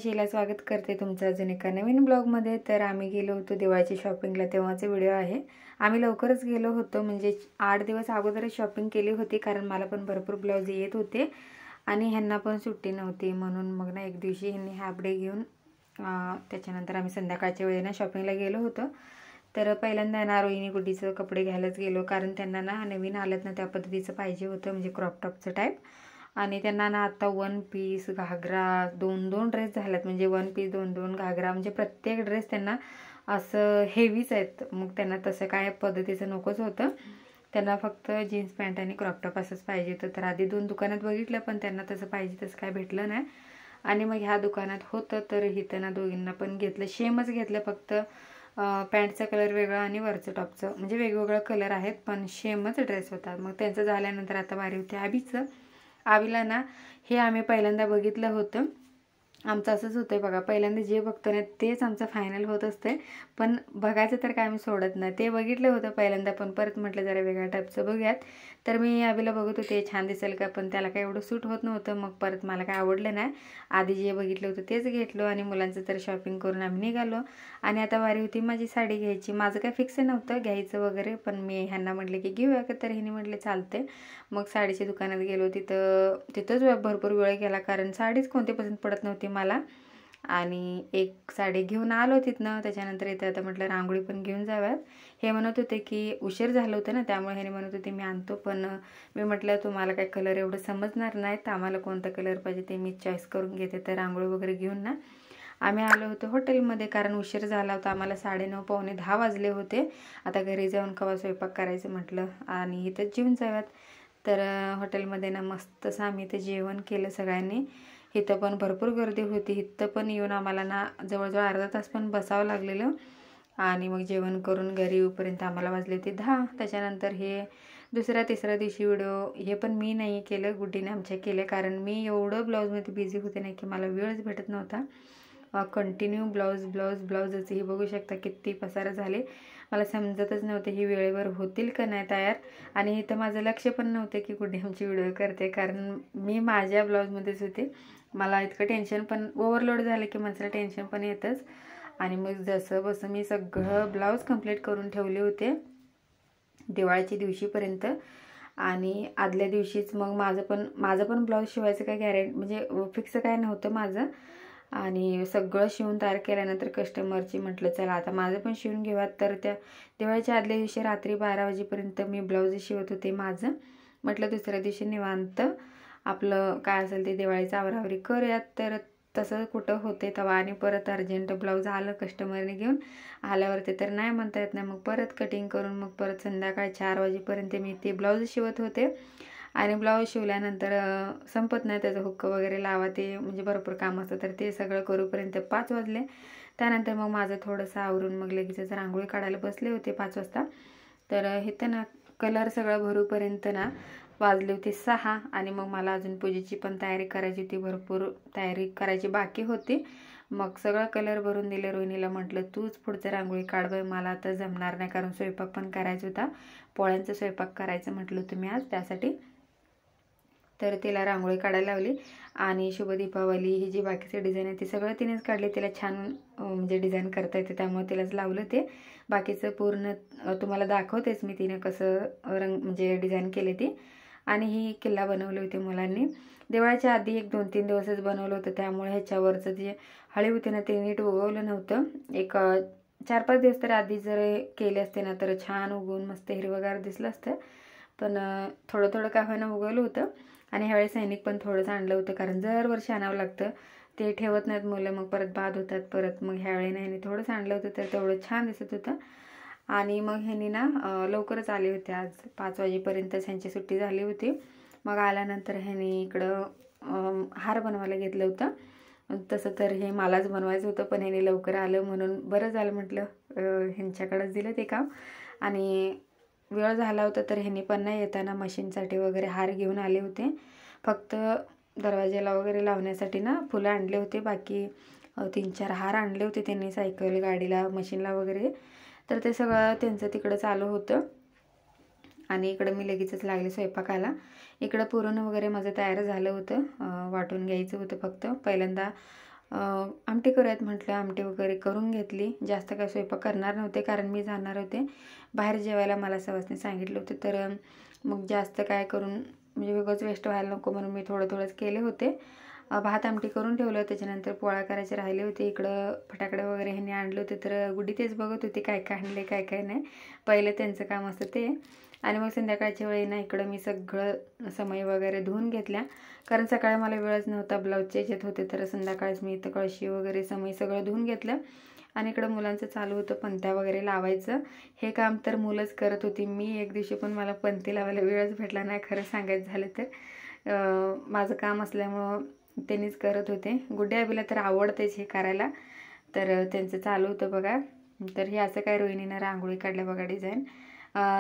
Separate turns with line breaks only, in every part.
शीला स्वागत करते तुमचं अजून एका नवीन ब्लॉगमध्ये। तर आम्ही गेलो होतो दिवाळीची शॉपिंगला, तेव्हाचा व्हिडिओ आहे। आम्ही लवकरच गेलो होतो, म्हणजे 8 दिवस अगोदरच शॉपिंग केली होती, कारण मला पण भरपूर ब्लाउज येत होते आणि ह्यांना पण सुट्टी नव्हती, म्हणून मग ना एक दिवशी ह्यांनी हाफ डे घेऊन त्याच्यानंतर आम्ही संध्याकाळच्या वेळेला शॉपिंगला गेलो होतो। तर पहिल्यांदा ना रोहिणी गुड्डीचं कपडे घ्यायलाच गेलो, कारण त्यांना ना नवीन आलेत ना त्या पद्धतीचं पाहिजे होतं, म्हणजे क्रॉप टॉपचं टाईप। आणि त्यांना ना आता 1 पीस घागरा 2 ड्रेस झालेत, म्हणजे 1 पीस 2 घागरा, म्हणजे प्रत्येक ड्रेस त्यांना असं हेवीच आहेत। मग त्यांना तसं काय पद्धतीचं नकोच होतं, त्यांना फक्त जीन्स पॅन्ट आणि क्रॉप टॉप असंच पाहिजे होतं। तर आधी 2 दुकानात बघितलं, पण त्यांना तसं पाहिजे तसं काय भेटलं नाही। आणि मग ह्या दुकानात होतं, तर इथं ना दोघींना पण घेतलं, सेमच घेतलं, फक्त पॅन्टचा कलर वेगळा आणि वरचं टॉपचं म्हणजे वेगवेगळं कलर आहेत, पण सेमच ड्रेस होता। मग त्यांचं झाल्यानंतर आता वारी होती आबीचं। आवीला ना हे आम्ही पहिल्यांदा बघितलं होतं, आमचं असंच होतंय बघा, पहिल्यांदा जे बघतो ना तेच आमचं फायनल होत असते, पण बघायचं तर काय आम्ही सोडत नाही। ते बघितलं होतं पहिल्यांदा, पण परत म्हटलं जरा वेगळ्या टाईपचं बघूयात। तर मी आवीला बघत होते छान दिसेल का, पण त्याला काय एवढं सूट होत नव्हतं, मग परत मला काय आवडलं नाही। आधी जे बघितलं होतं तेच घेतलं आणि मुलांचं तर शॉपिंग करून आम्ही निघालो। आणि आता वारी होती माझी साडी घ्यायची, माझं काय फिक्स नव्हतं घ्यायचं वगैरे, पण मी ह्यांना म्हटले की घेऊया का, तर ह्यांनी म्हटले चालते। मग साडीच्या दुकानात गेलो, तिथंच भरपूर वेळ गेला, कारण साडीच कोणती पसंत पडत नव्हती मला। आणि एक साडी घेऊन आलो तिथनं, त्याच्यानंतर इथे आता म्हटलं रांगोळी पण घेऊन जाव्यात। हे म्हणत होते की उशीर झालं होतं ना, त्यामुळे ह्याने म्हणत होते मी आणतो, पण मी म्हटलं तुम्हाला काय कलर एवढं समजणार नाही, तर आम्हाला कोणता कलर पाहिजे ते मी चॉईस करून घेते। तर रांगोळी वगैरे घेऊन ना आम्ही आलो होतो हॉटेलमध्ये, कारण उशीर झाला होता, आम्हाला 9:30 पावणे 10 वाजले होते। आता घरी जाऊन कवा स्वयंपाक करायचं म्हटलं आणि इथं जेवून जाव्यात। तर हॉटेलमध्ये ना मस्त असं आम्ही इथं जेवण केलं सगळ्यांनी। इथं पण भरपूर गर्दी होती, इथं पण येऊन आम्हाला ना जवळजवळ अर्धा तास पण बसावं लागलेलं। आणि मग जेवण करून घरी येऊपर्यंत आम्हाला वाजले होते 10। त्याच्यानंतर हे तिसऱ्या दिवशी व्हिडिओ हे पण मी नाही केलं, गुड्डीने आमच्या केले, कारण मी एवढं ब्लाऊजमध्ये बिझी होते नाही की मला वेळच भेटत नव्हता। कंटिन्यू ब्लाऊजच हे बघू शकता किती पसारा झाले, मला समजतच नव्हते ही वेळेवर होतील का नाही तयार। आणि इथं माझं लक्ष पण नव्हतं की गुड्डी आमची व्हिडिओ करते, कारण मी माझ्या ब्लाऊजमध्येच होते। मला इतकं टेन्शन पण, ओव्हरलोड झालं की माणसाला टेन्शन पण येतंच। आणि मग जसं बसं मी सगळं ब्लाऊज कंप्लीट करून ठेवले होते दिवाळीच्या दिवशीपर्यंत। आणि आदल्या दिवशीच मग माझं पण ब्लाऊज शिवायचं काय गॅरंटी म्हणजे फिक्स काय नव्हतं माझं। आणि सगळं शिवून तयार केल्यानंतर कस्टमरची म्हटलं चला आता माझं पण शिवून घेऊयात। तर त्या दिवाळीच्या आदल्या दिवशी रात्री 12 वाजेपर्यंत मी ब्लाऊज शिवत होते माझं। म्हटलं दुसऱ्या दिवशी निवांत आपलं काय असेल ते दिवाळीचं आवरावरी करूयात, तर तसं कुठं होते तेव्हा। आणि परत अर्जंट ब्लाऊज आलं कस्टमरने घेऊन आल्यावरती, तर नाही म्हणता येत नाही, मग परत कटिंग करून मग परत संध्याकाळी 4 वाजेपर्यंत मी ते ब्लाऊज शिवत होते। आणि ब्लाऊज शिवल्यानंतर संपत नाही, त्याचं हुक्क वगैरे लावा, ते म्हणजे भरपूर काम असतं, तर ते सगळं करूपर्यंत 5 वाजले। त्यानंतर मग माझं थोडंसं आवरून मग लगेचच रांगोळी काढायला बसले होते 5 वाजता। तर इथं ना कलर सगळं भरूपर्यंत ना वाजले होते 6। आणि मग मला अजून पूजेची पण तयारी करायची होती, भरपूर तयारी करायची बाकी होती। मग सगळं कलर भरून दिले रोहिणीला, म्हटलं तूच पुढचं रांगोळी काढ बाई, मला आता जमणार नाही, कारण स्वयंपाक पण करायचा होता, पोळ्यांचा स्वयंपाक करायचं म्हटलं होतं मी आज त्यासाठी। तर तिला रांगोळी काढायला लावली आणि शुभ दीपावली ही जी बाकीचे डिझाईन आहे ती सगळं तिनेच काढली, तिला छान म्हणजे डिझाईन करता येते, त्यामुळे तिलाच लावलं ते। बाकीचं पूर्ण तुम्हाला दाखवतेच मी तिने कसं म्हणजे डिझाईन केले ती। आणि ही किल्ला बनवली होती मुलांनी, दिवाळीच्या आधी 1-2-3 दिवसच बनवलं होतं, त्यामुळे ह्याच्यावरचं जे हळी होते ना ते नीट उगवलं नव्हतं। एक 4-5 दिवस तर आधी जर केले असते ना तर छान उगवून मस्त हिरवगार दिसलं असतं, पण थोडं काय होईना उगवलं होतं। आणि ह्यावेळी सैनिक पण थोडंसं आणलं होतं, कारण दरवर्षी आणावं लागतं, ते ठेवत नाहीत मुलं, मग परत बाद होतात परत। मग ह्यावेळी ह्यांनी थोडंसं आणलं होतं, तर तेवढं छान दिसत होतं। आणि मग ह्यांनी ना लवकरच आले होते, आज 5 वाजेपर्यंतच ह्यांची सुट्टी झाली होती। मग आल्यानंतर ह्यांनी इकडं हार बनवायला घेतलं होतं, तसं तर हे मलाच बनवायचं होतं, पण ह्यांनी लवकर आलं म्हणून बरं झालं, म्हटलं ह्यांच्याकडेच दिलं ते काम। आणि वेळ झाला होता, तर ह्यांनी पण नाही येताना मशीनसाठी वगैरे हार घेऊन आले होते, फक्त दरवाज्याला वगैरे लावण्यासाठी ना फुलं आणले होते, बाकी 3-4 हार आणले होते त्यांनी सायकल गाडीला मशीनला वगैरे। तर ते सगळं त्यांचं तिकडं चालू होतं। आणि इकडं मी लगेचच लागले स्वयंपाकाला। इकडं पुरण वगैरे माझं तयार झालं होतं, वाटून घ्यायचं होतं फक्त। पहिल्यांदा आमटी करूयात म्हटलं. आमटी वगैरे करून घेतली. जास्त काय स्वयंपाक करणार नव्हते कारण मी जाणार होते बाहेर जेवायला, मला सवासने सांगितलं होतं. तर मग जास्त काय करून म्हणजे वेगळंच वेस्ट व्हायला नको म्हणून मी थोडंच केले होते. भात आमटी करून ठेवलं. त्याच्यानंतर पोळ्या करायचे राहिले होते. इकडं फटाकडे वगैरे ह्यांनी आणले होते, तर गुड्डी तेच बघत होती काय काय आणले काय काय नाही. पहिलं त्यांचं काम असतं ते. आणि मग संध्याकाळच्या वेळी ना इकडं मी सगळं समई वगैरे धुवून घेतल्या, कारण सकाळी मला वेळच नव्हता, ब्लाऊजचे याच्यात होते. तर संध्याकाळीच मी इथं कळशी वगैरे समई सगळं धुवून घेतलं. आणि इकडं मुलांचं चालू होतं पंत्या वगैरे लावायचं. हे काम तर मुलंच करत होती. मी एक दिवशी पण मला पंती लावायला वेळच भेटला नाही खरं सांगायचं झालं तर. माझं काम असल्यामुळं त्यांनीच करत होते. गुड्डी अभिला तर आवडतेच हे करायला, तर त्यांचं चालू होतं बघा. तर हे असं काय रोहिणीनं रांगोळी काढल्या बघा डिझाईन.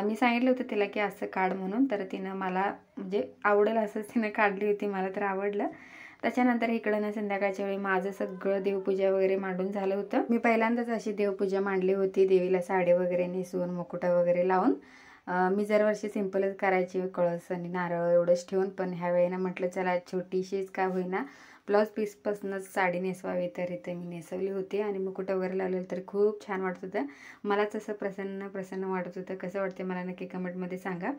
मी सांगितलं होतं तिला की असं काढ म्हणून, तर तिनं मला म्हणजे आवडेल असंच तिनं काढली होती. मला तर आवडलं. त्याच्यानंतर इकडं ना संध्याकाळच्या वेळी माझं सगळं देवपूजा वगैरे मांडून झालं होतं. मी पहिल्यांदाच अशी देवपूजा मांडली होती, देवीला साडी वगैरे नेसवून मुकुटा वगैरे लावून. मी दरवर्षी सिंपलच करायची, कळस आणि नारळ एवढंच ठेवून. पण ह्या वेळेला म्हटलं चला छोटीशीच का होईना ब्लाऊज पीसपासूनच साडी नेसवावी, तर इथे मी नेसवली होती. आणि मुकुटा वगैरे लावलेलं तर खूप छान वाटत होतं. मलाच असं प्रसन्न वाटत होतं. कसं वाटते मला नक्की कमेंटमध्ये सांगा.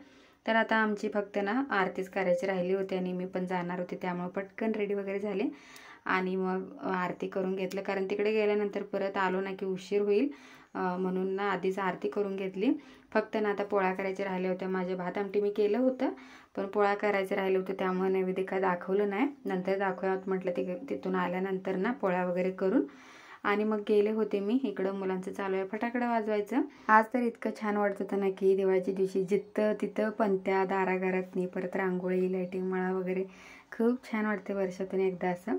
तर आता आमची फक्त ना आरतीच करायची राहिली होती आणि मी पण जाणार होते, त्यामुळे पटकन रेडी वगैरे झाले आणि मग आरती करून घेतलं. कारण तिकडे गेल्यानंतर परत आलो ना की उशीर होईल, म्हणून ना आधीच आरती करून घेतली. फक्त ना आता पोळ्या करायच्या राहिल्या होत्या. माझे भात आमटी मी केलं होतं, पण पोळ्या करायचं राहिलं होतं, त्यामुळे नैवेद्य काय दाखवलं नाही. नंतर दाखवूयात म्हटलं तिथून आल्यानंतर ना पोळ्या वगैरे करून. आणि मग गेले होते मी. इकडं मुलांचं चालू आहे फटाकडं वाजवायचं. आज तर इतकं छान वाटत होतं ना की दिवाळीच्या दिवशी जिथं तिथं पंत्या दाराघरातनी, परत रांगोळी लाईटिंग मळा वगैरे खूप छान वाटते वर्षातून एकदा असं.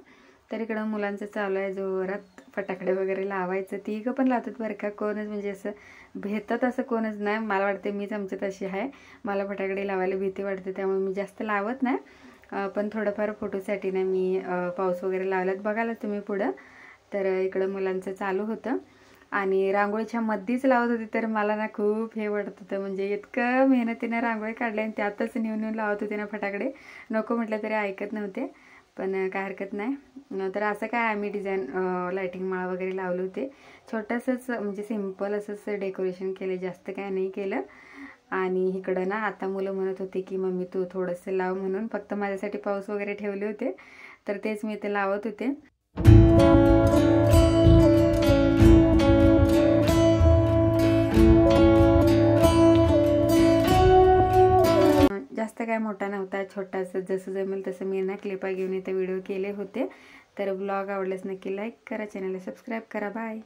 तर इकडं मुलांचं चालू आहे जोरात फटाकडे वगैरे लावायचं. तिघं पण लावतात बरं का, कोणच म्हणजे असं भेटतात असं कोणच नाही. मला वाटते मीच आमच्यात अशी आहे, मला फटाकडे लावायला भीती वाटते, त्यामुळे मी जास्त लावत नाही. पण थोडंफार फोटोसाठी ना मी पाऊस वगैरे लावलात, बघायला तुम्ही पुढं. तर इकडं मुलांचं चालू होतं आणि रांगोळीच्या मध्येच लावत होती. तर मला ना खूप हे वाटत होतं, म्हणजे इतकं मेहनतीने रांगोळी काढली आणि त्यातच नेऊन लावत होते ना फटाकडे. नको म्हटलं तरी ऐकत नव्हते, पण काय हरकत नाही. तर असं काय आम्ही डिझाईन लाईटिंग माळा वगैरे लावले होते. छोटंसंच म्हणजे सिम्पल असंच डेकोरेशन केलं, जास्त काय नाही केलं. आणि इकडं ना आता मुलं म्हणत होते की मम्मी तू थोडंसं लाव म्हणून, फक्त माझ्यासाठी पाऊस वगैरे ठेवले होते, तर तेच मी ते लावत होते. जास्त काय मोठा नव्हता, छोटासा जसं जमेल तसं मी ना क्लिपा घेऊन इथे व्हिडिओ केले होते. तर ब्लॉग आवडल्यास नक्की लाईक करा, चॅनलला सबस्क्राईब करा. बाय.